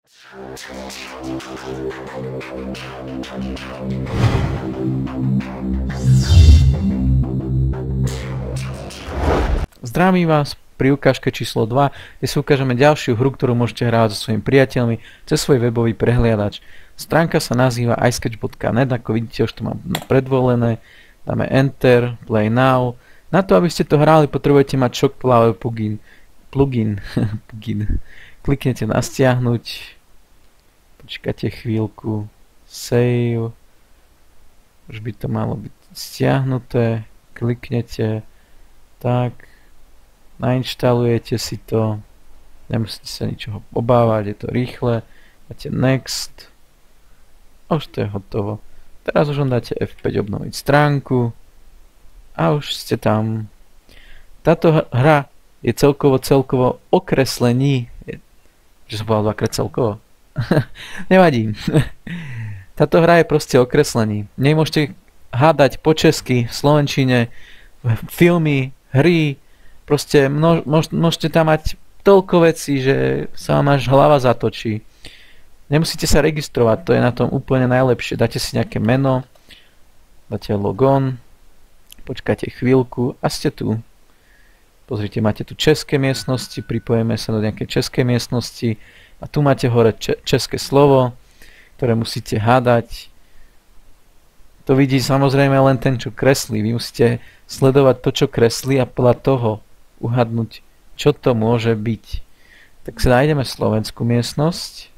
Zdravím vás pri ukážke číslo 2, kde si ukážeme ďalšiu hru, ktorú môžete hrávať so svojimi priateľmi cez svoj webový prehliadač. Stránka sa nazýva isketch.net, ako vidíte, už to mám predvolené. Dáme Enter, Play Now. Na to, aby ste to hrali, potrebujete mať Shockflower plugin. Kliknete na stiahnuť, počkáte chvíľku, Save, už by to malo byť stiahnuté, kliknete, tak, nainštalujete si to, nemusíte sa ničoho obávať, je to rýchle, dáte Next a už to je hotovo. Teraz už dáte F5 obnoviť stránku a už ste tam. Táto hra je celkovo okreslení, že som povedal dvakrát celkovo, nevadí. Táto hra je proste okreslení. Nej môžete hádať po česky, v slovenčine, filmy, hry, proste môžete tam mať toľko vecí, že sa vám až hlava zatočí. Nemusíte sa registrovať, to je na tom úplne najlepšie. Dáte si nejaké meno, dáte logon, počkáte chvíľku a ste tu. Pozrite, máte tu české miestnosti, pripojíme sa do nejakej českej miestnosti a tu máte hore české slovo, ktoré musíte hádať. To vidí samozrejme len ten, čo kreslí. Vy musíte sledovať to, čo kreslí a podľa toho uhadnúť, čo to môže byť. Tak si nájdeme slovenskú miestnosť.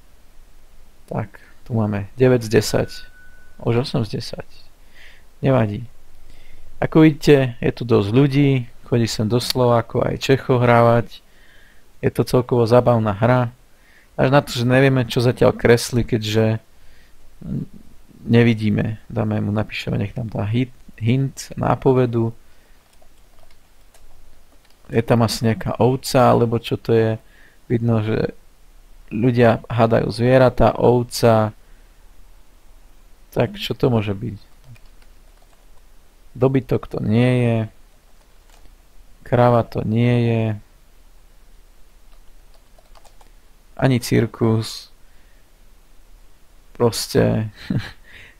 Tak, tu máme 9 z 10. Už 8 z 10. Nevadí. Ako vidíte, je tu dosť ľudí, chodí sem do Slovákov aj Čechov hrávať. Je to celkovo zábavná hra. Až na to, že nevieme, čo zatiaľ kreslí, keďže nevidíme. Napíšeme, nech tam dá hint, nápovedu. Je tam asi nejaká ovca, alebo čo to je. Vidno, že ľudia hádajú zvieratá, ovca. Tak čo to môže byť? Dobytok to nie je. Kráva to nie je. Ani cirkus. Proste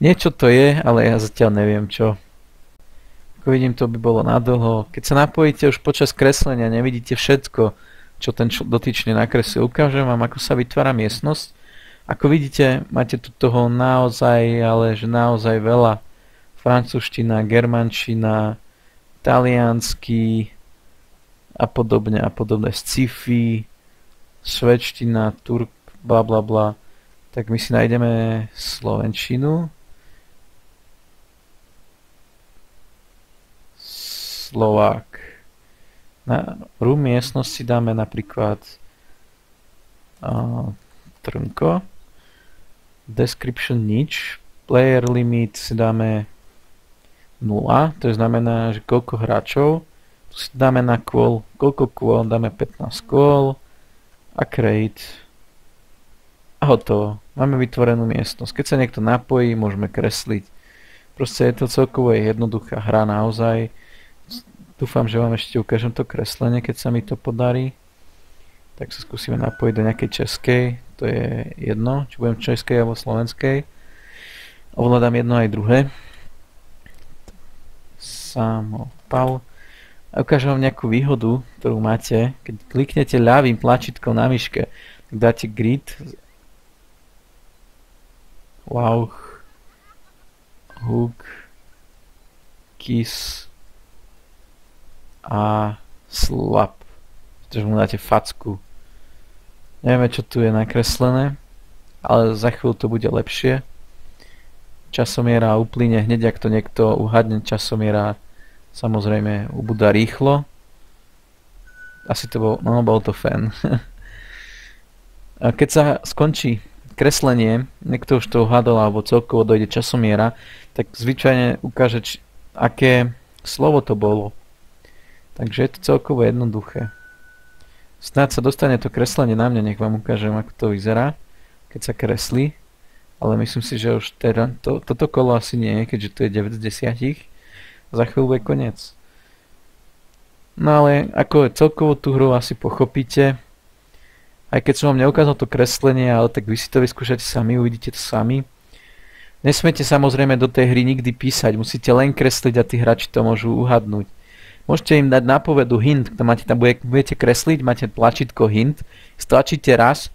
niečo to je, ale ja zatiaľ neviem čo. Ako vidím, to by bolo nadlho. Keď sa napojíte už počas kreslenia, nevidíte všetko, čo ten dotyčný nakreslil. Ukážem vám, ako sa vytvára miestnosť. Ako vidíte, máte tu toho naozaj, ale že naozaj veľa. Francúzština, germančina, taliansky a podobne. Sci-fi, švédština, turk, bla bla bla. Tak my si nájdeme slovenčinu. Slovák. Na room miestnosti dáme napríklad Trnko. Description nič. Player limit si dáme 0. To znamená, že koľko hráčov. Tu si dáme na kôl. Koľko kôl? Dáme 15 kôl. A create. A hotovo. Máme vytvorenú miestnosť. Keď sa niekto napojí, môžeme kresliť. Proste je to celkovo jednoduchá hra naozaj. Dúfam, že vám ešte ukážem to kreslenie, keď sa mi to podarí. Tak sa skúsime napojiť do nejakej českej. To je jedno, či budem českej alebo slovenskej. Ovládam jedno aj druhé. Samopal. A ukážem vám nejakú výhodu, ktorú máte. Keď kliknete ľavým tlačítkom na myške, tak dáte grid. Wow. Hook. Kiss. A slap. Pretože mu dáte facku. Nevieme, čo tu je nakreslené, ale za chvíľu to bude lepšie. Časomiera uplyne hneď, ak to niekto uhadne. Časomiera samozrejme ubúda rýchlo. Asi to bol to fan. A keď sa skončí kreslenie, niekto už to uhadol alebo celkovo dojde časomiera, tak zvyčajne ukáže, aké slovo to bolo. Takže je to celkovo jednoduché. Snáď sa dostane to kreslenie na mňa, nech vám ukážem, ako to vyzerá, keď sa kreslí. Ale myslím si, že už toto kolo asi nie je, keďže to je 9 z 10. Za chvíľu je koniec. No ale ako celkovo tú hru asi pochopíte. Aj keď som vám neukázal to kreslenie, ale tak vy si to vyskúšate sami, uvidíte to sami. Nesmiete samozrejme do tej hry nikdy písať, musíte len kresliť a tí hráči to môžu uhadnúť. Môžete im dať nápovedu hint, tam budete kresliť, máte tlačítko hint, stlačíte raz,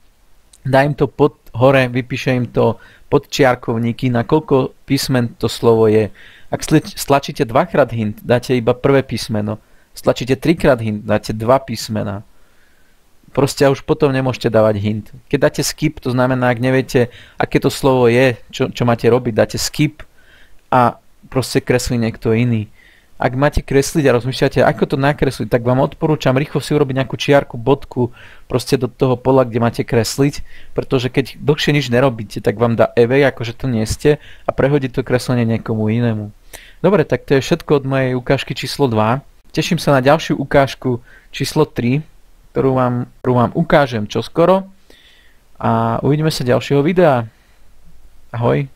dá im to pod hore, vypíše im to pod čiarkovníky, na koľko písmen to slovo je. Ak stlačíte dvakrát hint, dáte iba prvé písmeno. Stlačíte trikrát hint, dáte dva písmena. Proste už potom nemôžete dávať hint. Keď dáte skip, to znamená, ak neviete, aké to slovo je, čo máte robiť, dáte skip a proste kreslí niekto iný. Ak máte kresliť a rozmýšľate, ako to nakresliť, tak vám odporúčam rýchlo si urobiť nejakú čiarku, bodku proste do toho pola, kde máte kresliť, pretože keď dlhšie nič nerobíte, tak vám dá evej, akože to nie ste a prehodí to kreslenie niekomu inému. Dobre, tak to je všetko od mojej ukážky číslo 2. Teším sa na ďalšiu ukážku číslo 3, ktorú vám ukážem čoskoro a uvidíme sa ďalšieho videa. Ahoj.